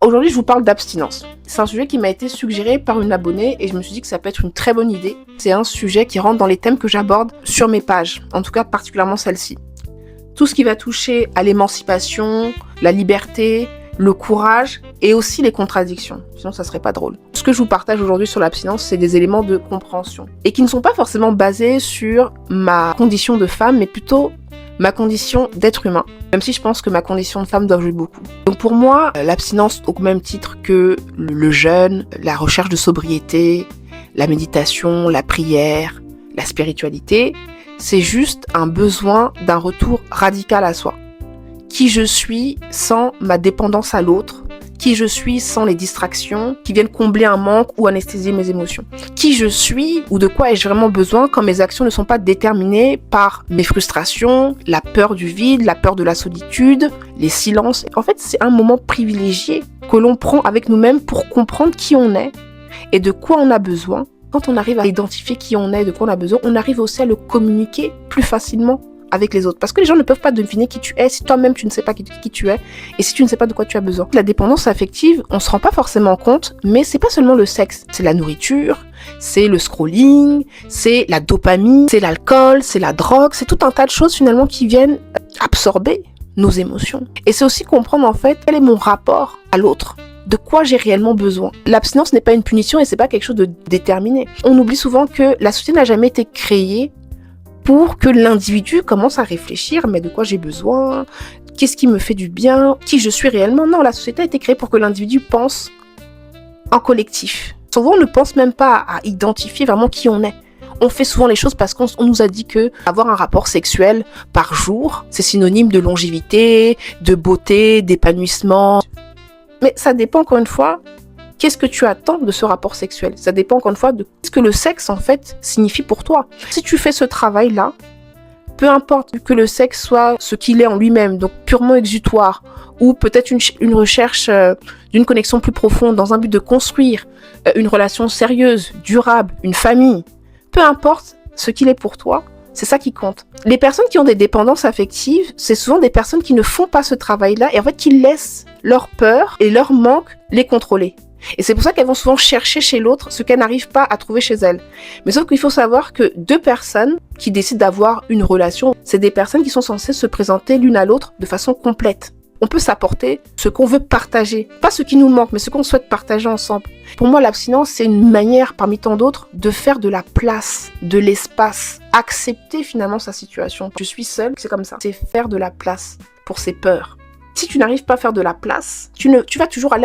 Aujourd'hui, je vous parle d'abstinence. C'est un sujet qui m'a été suggéré par une abonnée et je me suis dit que ça peut être une très bonne idée. C'est un sujet qui rentre dans les thèmes que j'aborde sur mes pages, en tout cas particulièrement celle-ci. Tout ce qui va toucher à l'émancipation, la liberté, le courage et aussi les contradictions. Sinon, ça serait pas drôle. Ce que je vous partage aujourd'hui sur l'abstinence, c'est des éléments de compréhension et qui ne sont pas forcément basés sur ma condition de femme, mais plutôt ma condition d'être humain, même si je pense que ma condition de femme doit jouer beaucoup. Donc pour moi, l'abstinence, au même titre que le jeûne, la recherche de sobriété, la méditation, la prière, la spiritualité, c'est juste un besoin d'un retour radical à soi. Qui je suis sans ma dépendance à l'autre, qui je suis sans les distractions qui viennent combler un manque ou anesthésier mes émotions. Qui je suis ou de quoi ai-je vraiment besoin quand mes actions ne sont pas déterminées par mes frustrations, la peur du vide, la peur de la solitude, les silences. En fait, c'est un moment privilégié que l'on prend avec nous-mêmes pour comprendre qui on est et de quoi on a besoin. Quand on arrive à identifier qui on est et de quoi on a besoin, on arrive aussi à le communiquer plus facilement avec les autres. Parce que les gens ne peuvent pas deviner qui tu es si toi-même tu ne sais pas qui tu es et si tu ne sais pas de quoi tu as besoin. La dépendance affective, on se rend pas forcément compte, mais c'est pas seulement le sexe. C'est la nourriture, c'est le scrolling, c'est la dopamine, c'est l'alcool, c'est la drogue, c'est tout un tas de choses finalement qui viennent absorber nos émotions. Et c'est aussi comprendre en fait quel est mon rapport à l'autre. De quoi j'ai réellement besoin. L'abstinence n'est pas une punition et c'est pas quelque chose de déterminé. On oublie souvent que la société n'a jamais été créée pour que l'individu commence à réfléchir, mais de quoi j'ai besoin, qu'est-ce qui me fait du bien, qui je suis réellement. Non, la société a été créée pour que l'individu pense en collectif. Souvent, on ne pense même pas à identifier vraiment qui on est. On fait souvent les choses parce qu'on nous a dit que avoir un rapport sexuel par jour, c'est synonyme de longévité, de beauté, d'épanouissement. Mais ça dépend encore une fois. Qu'est-ce que tu attends de ce rapport sexuel? Ça dépend encore une fois de ce que le sexe en fait signifie pour toi. Si tu fais ce travail-là, peu importe que le sexe soit ce qu'il est en lui-même, donc purement exutoire, ou peut-être une recherche d'une connexion plus profonde dans un but de construire une relation sérieuse, durable, une famille, peu importe ce qu'il est pour toi, c'est ça qui compte. Les personnes qui ont des dépendances affectives, c'est souvent des personnes qui ne font pas ce travail-là et en fait qui laissent leur peur et leur manque les contrôler. Et c'est pour ça qu'elles vont souvent chercher chez l'autre ce qu'elles n'arrivent pas à trouver chez elles. Mais sauf qu'il faut savoir que deux personnes qui décident d'avoir une relation, c'est des personnes qui sont censées se présenter l'une à l'autre de façon complète. On peut s'apporter ce qu'on veut partager. Pas ce qui nous manque, mais ce qu'on souhaite partager ensemble. Pour moi, l'abstinence, c'est une manière, parmi tant d'autres, de faire de la place, de l'espace. Accepter finalement sa situation. Je suis seule, c'est comme ça. C'est faire de la place pour ses peurs. Si tu n'arrives pas à faire de la place, tu vas toujours aller à